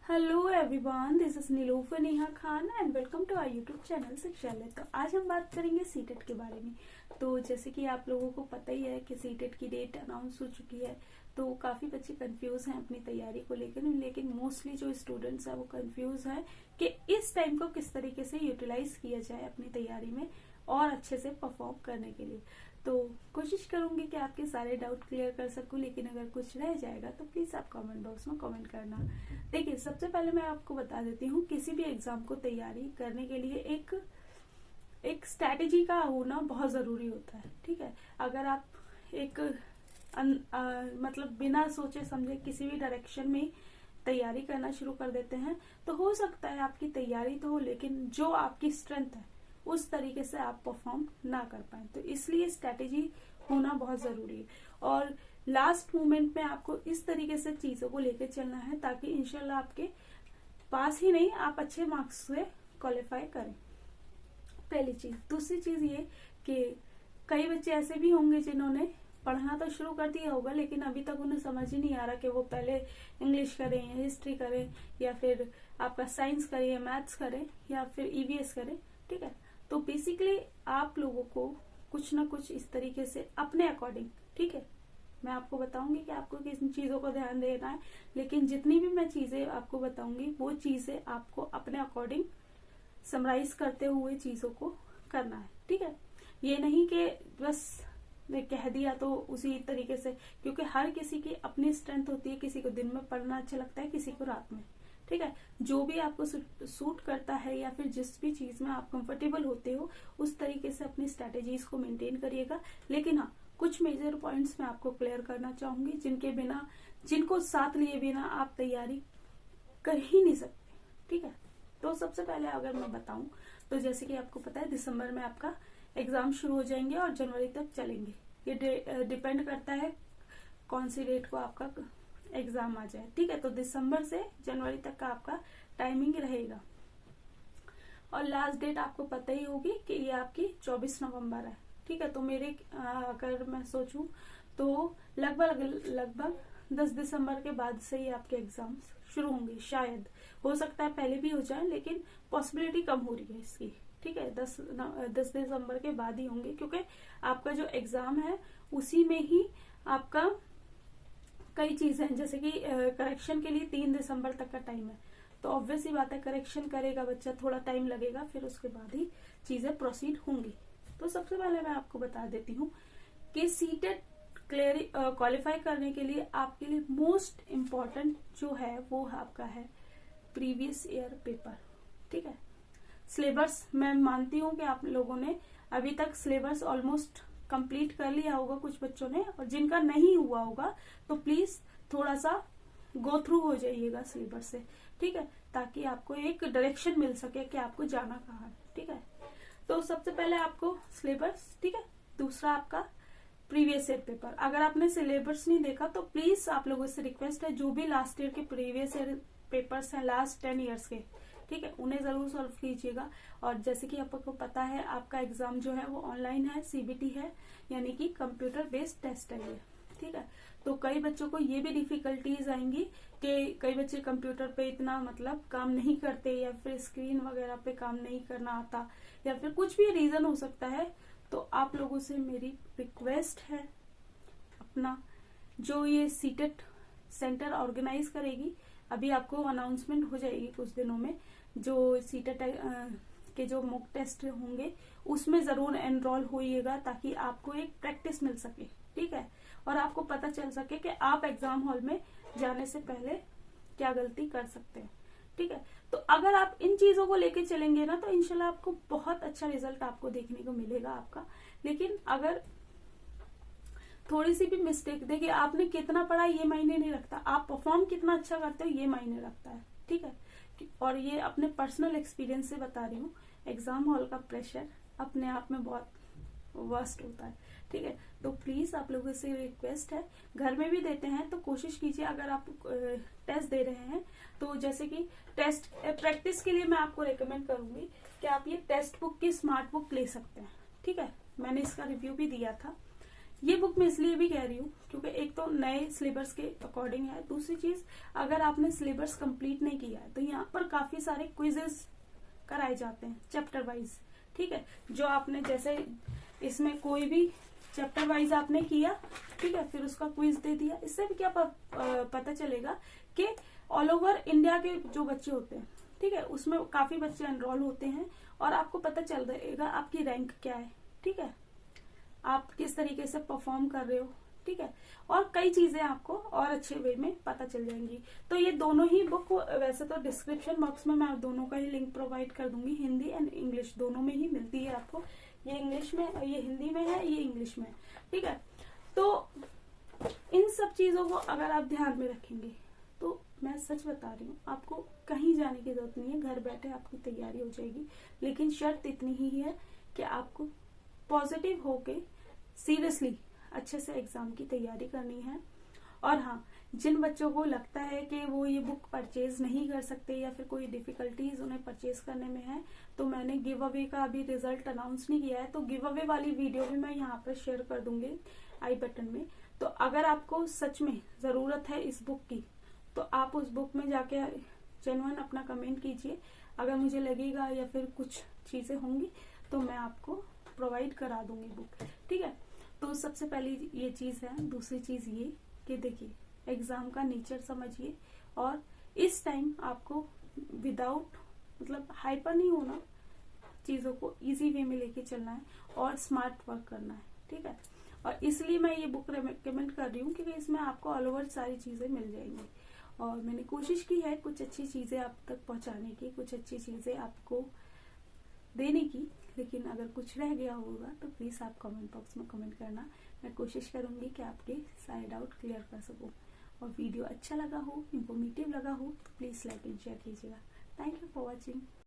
Hello everyone, this is Nilufar Neha Khan and welcome to our YouTube channel Shikshalaya. तो आज हम बात करेंगे सीटेट के बारे में। तो जैसे कि आप लोगों को पता ही है कि सीटेट की डेट अनाउंस हो चुकी है, तो काफ़ी बच्चे कंफ्यूज हैं अपनी तैयारी को लेकर, लेकिन मोस्टली जो स्टूडेंट्स हैं वो कंफ्यूज हैं कि इस टाइम को किस तरीके से यूटिलाइज किया जाए अपनी तैयारी में और अच्छे से परफॉर्म करने के लिए। तो कोशिश करूंगी कि आपके सारे डाउट क्लियर कर सकूं, लेकिन अगर कुछ रह जाएगा तो प्लीज आप कमेंट बॉक्स में कमेंट करना। देखिए, सबसे पहले मैं आपको बता देती हूँ, किसी भी एग्जाम को तैयारी करने के लिए एक स्ट्रैटेजी का होना बहुत जरूरी होता है। ठीक है, अगर आप एक मतलब बिना सोचे समझे किसी भी डायरेक्शन में तैयारी करना शुरू कर देते हैं तो हो सकता है आपकी तैयारी तो हो, लेकिन जो आपकी स्ट्रेंथ है उस तरीके से आप परफॉर्म ना कर पाए। तो इसलिए स्ट्रैटेजी होना बहुत जरूरी है और लास्ट मोमेंट में आपको इस तरीके से चीजों को लेकर चलना है ताकि इंशाल्लाह आपके पास ही नहीं, आप अच्छे मार्क्स से क्वालिफाई करें। पहली चीज। दूसरी चीज ये कि कई बच्चे ऐसे भी होंगे जिन्होंने पढ़ना तो शुरू कर दिया होगा, लेकिन अभी तक उन्हें समझ ही नहीं आ रहा कि वो पहले इंग्लिश करें या हिस्ट्री करें या फिर आपका साइंस करें या मैथ्स करें या फिर ईवीएस करें। ठीक है, तो बेसिकली आप लोगों को कुछ ना कुछ इस तरीके से अपने अकॉर्डिंग, ठीक है, मैं आपको बताऊंगी कि आपको किन चीजों को ध्यान देना है, लेकिन जितनी भी मैं चीजें आपको बताऊंगी वो चीजें आपको अपने अकॉर्डिंग समराइज करते हुए चीजों को करना है। ठीक है, ये नहीं कि बस मैं कह दिया तो उसी तरीके से, क्योंकि हर किसी की अपनी स्ट्रेंथ होती है। किसी को दिन में पढ़ना अच्छा लगता है, किसी को रात में। ठीक है, जो भी आपको सूट करता है या फिर जिस भी चीज में आप कंफर्टेबल होते हो उस तरीके से अपनी स्ट्रेटेजीज को मेंटेन करिएगा। लेकिन हाँ, कुछ मेजर पॉइंट्स मैं आपको क्लियर करना चाहूंगी जिनको साथ लिए बिना आप तैयारी कर ही नहीं सकते। ठीक है, तो सबसे पहले अगर मैं बताऊं तो जैसे कि आपको पता है दिसंबर में आपका एग्जाम शुरू हो जाएंगे और जनवरी तक चलेंगे। ये डिपेंड करता है कौन सी डेट को आपका एग्जाम आ जाए। ठीक है, तो दिसंबर से जनवरी तक का आपका टाइमिंग रहेगा और लास्ट डेट आपको पता ही होगी कि ये आपकी 24 नवंबर है। ठीक है, तो मेरे अगर मैं सोचूं तो लगभग 10 दिसंबर के बाद से ही आपके एग्जाम्स शुरू होंगे। शायद हो सकता है पहले भी हो जाए, लेकिन पॉसिबिलिटी कम हो रही है इसकी। ठीक है, 10 दिसंबर के बाद ही होंगे, क्योंकि आपका जो एग्जाम है उसी में ही आपका कई चीजें हैं, जैसे कि करेक्शन के लिए 3 दिसंबर तक का टाइम है। तो ऑब्वियस ही बात है, करेक्शन करेगा बच्चा, थोड़ा टाइम लगेगा, फिर उसके बाद ही चीजें प्रोसीड होंगी। तो सबसे पहले मैं आपको बता देती हूँ कि सीटेट क्वालिफाई करने के लिए आपके लिए मोस्ट इम्पॉर्टेंट जो है वो आपका है प्रीवियस ईयर पेपर। ठीक है, सिलेबस मैं मानती हूँ कि आप लोगों ने अभी तक सिलेबस ऑलमोस्ट कंप्लीट कर लिया होगा कुछ बच्चों ने, और जिनका नहीं हुआ होगा तो प्लीज थोड़ा सा गो थ्रू हो जाइएगा सिलेबस से। ठीक है, ताकि आपको एक डायरेक्शन मिल सके कि आपको जाना कहाँ है। ठीक है, तो सबसे पहले आपको सिलेबस, ठीक है, दूसरा आपका प्रीवियस ईयर पेपर। अगर आपने सिलेबस नहीं देखा तो प्लीज आप लोगों से रिक्वेस्ट है, जो भी लास्ट ईयर के प्रीवियस ईयर पेपर्स हैं लास्ट 10 ईयर्स के, ठीक है, उन्हें जरूर सॉल्व कीजिएगा। और जैसे कि आपको पता है आपका एग्जाम जो है वो ऑनलाइन है, सीबीटी है, यानी कि कंप्यूटर बेस्ड टेस्ट है ये। ठीक है, तो कई बच्चों को ये भी डिफिकल्टीज आएंगी कि कई बच्चे कंप्यूटर पे इतना मतलब काम नहीं करते, या फिर स्क्रीन वगैरह पे काम नहीं करना आता, या फिर कुछ भी रीजन हो सकता है। तो आप लोगों से मेरी रिक्वेस्ट है, अपना जो ये सीटेट सेंटर ऑर्गेनाइज करेगी, अभी आपको अनाउंसमेंट हो जाएगी कुछ दिनों में, जो सीटेट के जो मॉक टेस्ट होंगे उसमें जरूर एनरोल होइएगा, ताकि आपको एक प्रैक्टिस मिल सके। ठीक है, और आपको पता चल सके कि आप एग्जाम हॉल में जाने से पहले क्या गलती कर सकते हैं। ठीक है, तो अगर आप इन चीजों को लेके चलेंगे ना तो इंशाल्लाह आपको बहुत अच्छा रिजल्ट आपको देखने को मिलेगा आपका। लेकिन अगर थोड़ी सी भी मिस्टेक, देखिए आपने कितना पढ़ा ये मायने नहीं रखता, आप परफॉर्म कितना अच्छा करते हो ये मायने रखता है। ठीक है, और ये अपने पर्सनल एक्सपीरियंस से बता रही हूँ, एग्जाम हॉल का प्रेशर अपने आप में बहुत वर्स्ट होता है। ठीक है, तो प्लीज आप लोगों से रिक्वेस्ट है, घर में भी देते हैं तो कोशिश कीजिए, अगर आप टेस्ट दे रहे हैं तो जैसे कि टेस्ट प्रैक्टिस के लिए मैं आपको रेकमेंड करूंगी कि आप ये टेक्स्ट बुक की स्मार्ट बुक ले सकते हैं। ठीक है, मैंने इसका रिव्यू भी दिया था, ये बुक मैं इसलिए भी कह रही हूँ क्योंकि एक तो नए सिलेबस के अकॉर्डिंग है, दूसरी चीज अगर आपने सिलेबस कंप्लीट नहीं किया है तो यहाँ पर काफी सारे क्विजेस कराए जाते हैं चैप्टर वाइज, ठीक है। जो आपने जैसे इसमें कोई भी चैप्टर वाइज आपने किया, ठीक है, फिर उसका क्विज दे दिया, इससे भी क्या पता चलेगा कि ऑल ओवर इंडिया के जो बच्चे होते हैं, ठीक है, उसमें काफी बच्चे एनरोल होते हैं और आपको पता चल जाएगा आपकी रैंक क्या है, ठीक है, आप किस तरीके से परफॉर्म कर रहे हो, ठीक है, और कई चीजें आपको और अच्छे वे में पता चल जाएंगी। तो ये दोनों ही बुक वैसे तो डिस्क्रिप्शन बॉक्स में मैं दोनों का ही लिंक प्रोवाइड कर दूंगी, हिंदी एंड इंग्लिश दोनों में ही मिलती है आपको। ये इंग्लिश में, ये हिंदी में है, ये इंग्लिश में, ठीक है। तो इन सब चीजों को अगर आप ध्यान में रखेंगे तो मैं सच बता रही हूँ, आपको कहीं जाने की जरूरत नहीं है, घर बैठे आपकी तैयारी हो जाएगी। लेकिन शर्त इतनी ही है कि आपको पॉजिटिव होके सीरियसली अच्छे से एग्जाम की तैयारी करनी है। और हाँ, जिन बच्चों को लगता है कि वो ये बुक परचेज नहीं कर सकते या फिर कोई डिफिकल्टीज उन्हें परचेज करने में है, तो मैंने गिव अवे का अभी रिजल्ट अनाउंस नहीं किया है, तो गिव अवे वाली वीडियो भी मैं यहाँ पर शेयर कर दूंगी आई बटन में। तो अगर आपको सच में जरूरत है इस बुक की तो आप उस बुक में जाके जेन्युइन अपना कमेंट कीजिए। अगर मुझे लगेगा या फिर कुछ चीजें होंगी तो मैं आपको प्रोवाइड करा दूंगी बुक, ठीक है। तो सबसे पहली ये चीज है। दूसरी चीज ये कि देखिए, एग्जाम का नेचर समझिए और इस टाइम आपको विदाउट मतलब हाइपर नहीं होना, चीजों को इजी वे में लेके चलना है और स्मार्ट वर्क करना है, ठीक है। और इसलिए मैं ये बुक रिकमेंड कर रही हूँ क्योंकि इसमें आपको ऑल ओवर सारी चीजें मिल जाएंगी और मैंने कोशिश की है कुछ अच्छी चीजें आप तक पहुंचाने की, कुछ अच्छी चीजें आपको देने की। लेकिन अगर कुछ रह गया होगा तो प्लीज आप कमेंट बॉक्स में कमेंट करना, मैं कोशिश करूंगी कि आपके सारे डाउट क्लियर कर सकूं। और वीडियो अच्छा लगा हो, इंफॉर्मेटिव लगा हो तो प्लीज लाइक एंड शेयर कीजिएगा। Thank you for watching.